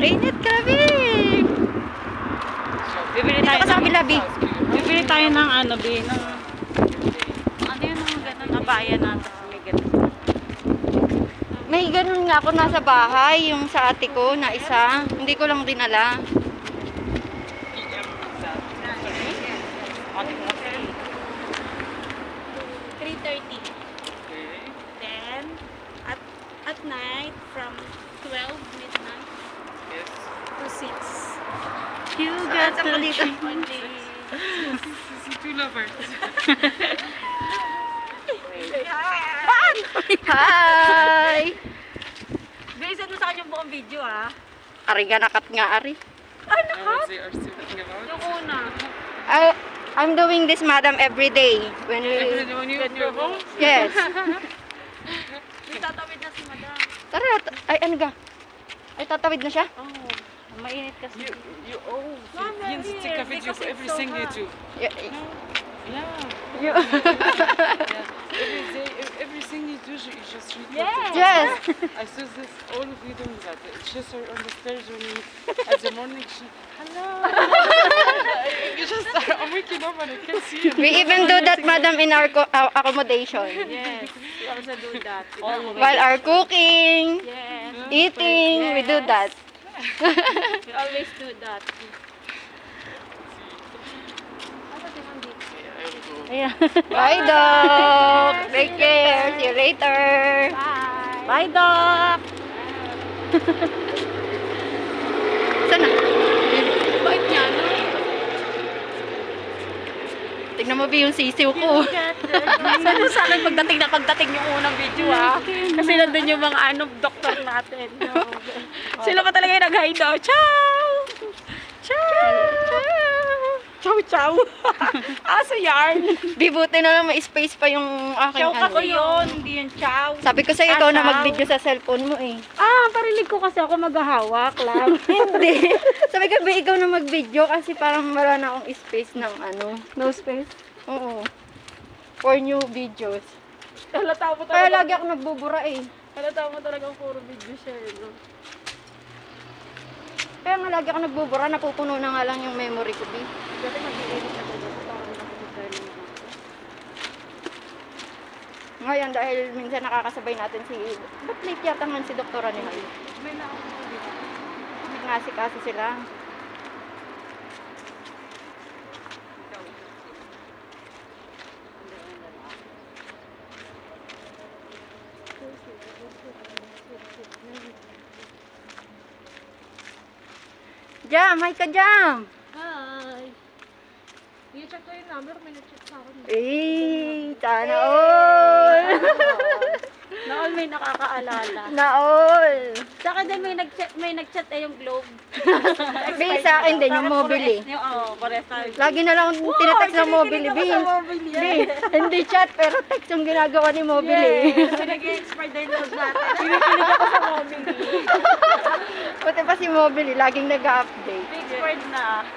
Init, grabe. Bibili tayo Dito ka sa ng... kabila, B. Bibili tayo ng ano, B, ng... Ano yun, mga ganun, nabayan natin. May ganun. May ganun nga ako nasa bahay, yung sa ate ko na isa. Hindi ko lang dinala. Ate ko kasi. 3:30. Then, at night, from 12 midnight to 6. You got the treat. Only. Two lovers. Hi! Bilisan mo sa kanya yung buong video, ah. Ari nga nakat nga, Ari. Yung una. I'm doing this, madam, every day. When we... When you go home? Yes. May tatawid na si madam. Tara, ay ano ga? Ay tatawid na siya? Oh, mainit kasi. You oh, Mama, you take a here, video because for it's so everything you hot. do. Y- Yeah. you- Every day, everything you do, you just record Yes. it. yes. I saw this, all of you doing that. It's just her on the stairs when you, at the morning, she, hello. You just, I'm waking up and I can see you. We even do that, madam, in our accommodation. Yes, we also do that. While our cooking, Yes, eating, we do that. we always do that. Ayan. Bye, Doc. Take care. See you later. Bye. Bye, Doc. Sana? Bait niya, no? Tignan mo ba yung sisiw ko? Sana sa akin pagdating yung unang video, ah. Kasi nandun yung mga doktor natin. Sila pa talaga yung nag-hi daw. Ciao! Ciao! Ciao, ciao! Aso yarn! Bibuti na lang may space pa yung aking Ciao ano. ako yun, hindi yun ciao. Sabi ko sa'yo, ikaw na Ciao. mag-video sa cellphone mo eh. Ah, parinig ko kasi ako maghahawak lang. Hindi. Sabi ko, ba, ikaw na mag-video kasi parang wala na akong space ng ano. No space? Oo. For new videos. Halata mo Kaya talaga. lagi ako nagbubura eh. Halata mo talagang puro video siya, no? Kaya nga lagi ako nagbubura, napupuno na nga lang yung memory ko, B. Dati mag-i-edit ako dito. Parang nakapagdala naman. Ngayon, dahil minsan nakakasabay natin si... Ba't late yata man si Doktora ni Hal? May nakakapagdala dito. Nagngasi-kasi sila. Jam! Hi ka, Jam! Hi! I-check ko yung number, may na-check sa akin. Eh, sana all! Na-all may nakakaalala. Na all! Sa akin din may nag-chat yung Globe. Be, sa akin din, yung mobile eh. Oo, pares tayo. Lagi na lang tinatext ng mobile, Kinikilig Be. ako sa mobile Be, yan. hindi chat, pero text yung ginagawa ni mobile eh. Kasi nag-expire din load natin. Kinikilig ako sa mobile. Pati pa si mobile, laging nag-update. Expired na.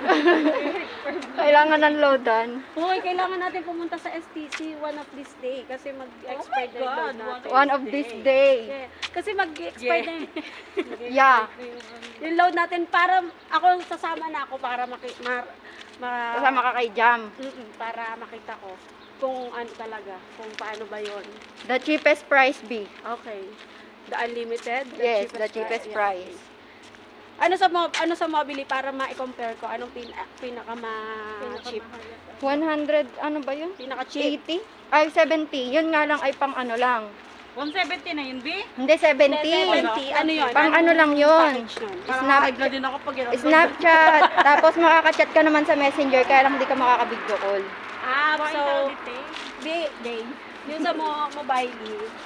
Kailangan ng loadan. Hoy, kailangan natin pumunta sa STC one of this day kasi mag-expire din load natin. One of this day. Yeah. Kasi mag-expire din. Yeah. Yung load natin para ako sasama na ako para Kasama ka kay Jam. para makita ko kung ano talaga, kung paano ba 'yon. The cheapest price, B. Okay. The unlimited? Yes, the cheapest yeah, price. okay. Ano sa mobile para ma-compare ko anong pinaka-cheap? 100, ano ba yun? Pinaka-cheap. 80? Ay, 70. Yun nga lang ay pang ano lang. 170 na yun, B? Hindi, 70. 70. Ano 'yon? Pang ano lang yun. Package nun? Snap, Na din ako pag Snapchat. Tapos makaka-chat ka naman sa Messenger, kaya lang hindi ka makaka-video call. Ah, so day. Yung sa mobile,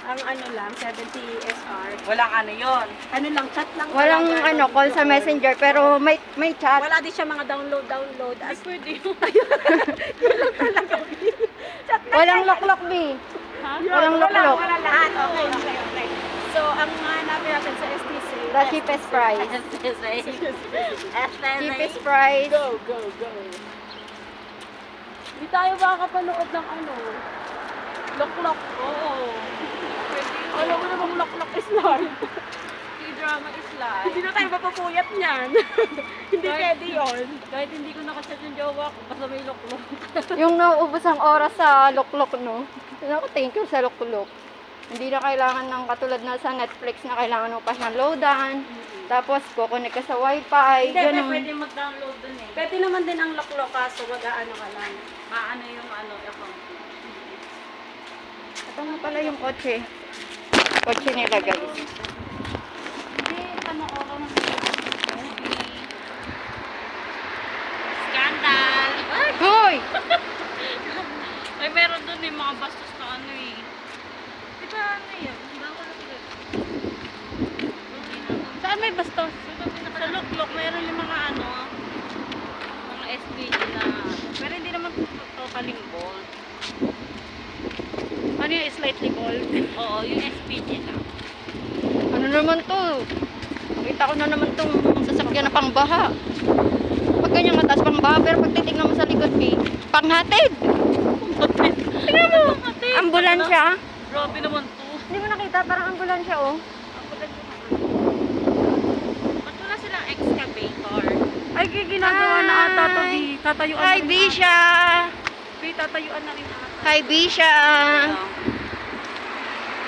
ang ano lang 70 SR. Walang ano yun. Ano lang chat lang. Walang talaga, ano, call sa doon. Messenger, pero may chat. Wala din siya mga download. As Pwede yun. Walang lock-lock, B. Walang lock-lock. Wala lahat. Okay. So, ang hanapin natin sa STC. The cheapest price. Cheapest price. Go. Hindi tayo makakapanood ng ano. Lock. Oo. Alam mo namang lock is large. drama is life. Hindi na tayo mapapuyat niyan. Hindi pwede yun. Kahit hindi ko nakachat yung jowa ko, basta may luklok. Yung nauubos ang oras sa luklok, no? Ako, thank you sa luklok. Hindi na kailangan ng katulad na sa Netflix na kailangan mo pa siyang loadan. Tapos, kukunik ka sa wifi, Hindi, ganun. pwede mag-download dun eh. Pwede naman din ang luklok kaso mag-aano ka lang. Maano yung account mo. Ito nga pala yung kotse. Kotse nila, guys. Hindi, panoorin mo sa Scandal! Ay! Hoy! Ay, meron dun yung mga bastos na ano eh. Di ba ano yun? Bawal na sila. Saan may bastos? Sa luklok, meron yung mga ano, mga SPG na, pero hindi naman totally gold. Ano yung slightly gold? Oo, yung SPG lang. Ano naman to? Nakita ko na naman tong sasakyan na pangbaha. Pag ganyan mataas pangbaha, pero pag titignan mo sa likod, panghatid. Tingnan mo, ambulansya. Grabe naman to. Hindi mo nakita, parang ambulansya, oh. Ba't wala silang excavator? Ay, ginagawa na ata to, Tatayuan Hi, Bisha! Tatayuan na rin ata. Hi, Bisha!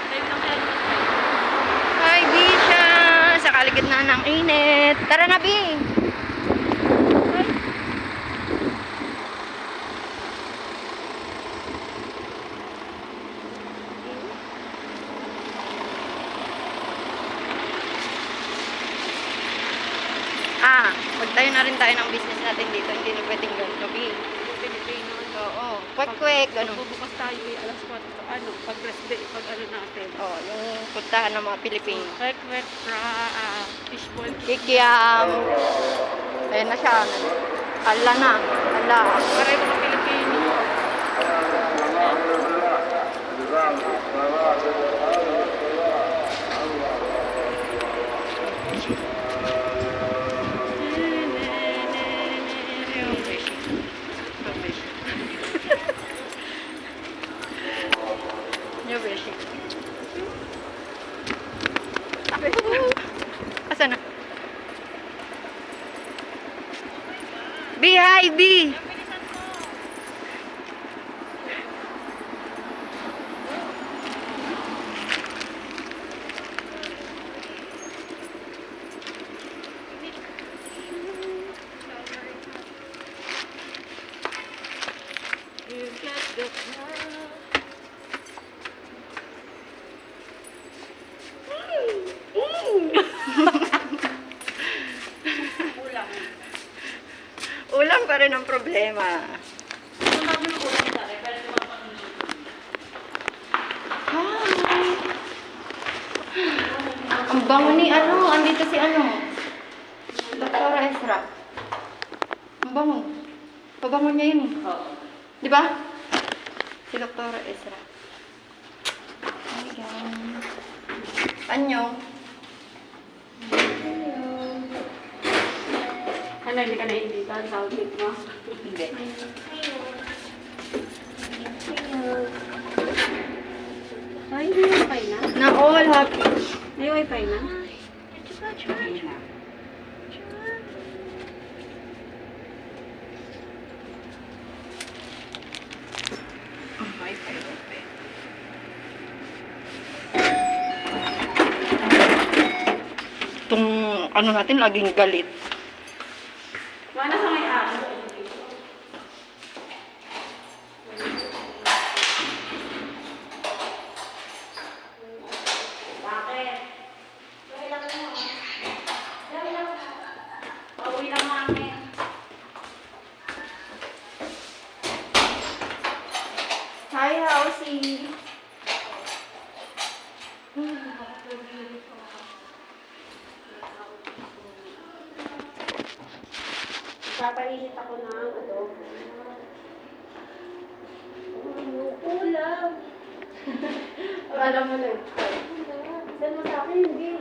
Tayo lang kaya naman. Hi, Bisha! Sa kaligitnaan ng init. Tara na, Bi! Magtayo na rin tayo ng business natin dito. Hindi na pwedeng ganito, Bi. Pilipino. Oo. Kwek-kwek, ganun. Magbubukas tayo alas 4. Pag rest day, pag ano natin. Oo, yung puntahan ng mga Pilipino. Kwek-kwek, fishball. Kikiam. Ayan na siya. Ala na. Ala. Pareho mga Pilipino. Asa na? B, hi, B! Ulam pa rin ang problema. Ang bango ni ano, andito si ano. Dr. Ezra. Ang bango. Pabango niya yun eh. Di ba? Si Dr. Ezra. Ayan. Anyo. Ano, hindi ka naiinditan sa outfit mo? Hindi. Ay, may wifi na? Na all happy. May wifi na? Wifi. Itong ano natin, laging galit. Wala sa may araw. Bakit? Dali lang mo. Dali lang. Pauwi lang namin. Hi, Hausie. Papainit ako ng adobo. Ulam. Alam mo na. Saan mo sa akin? Hindi.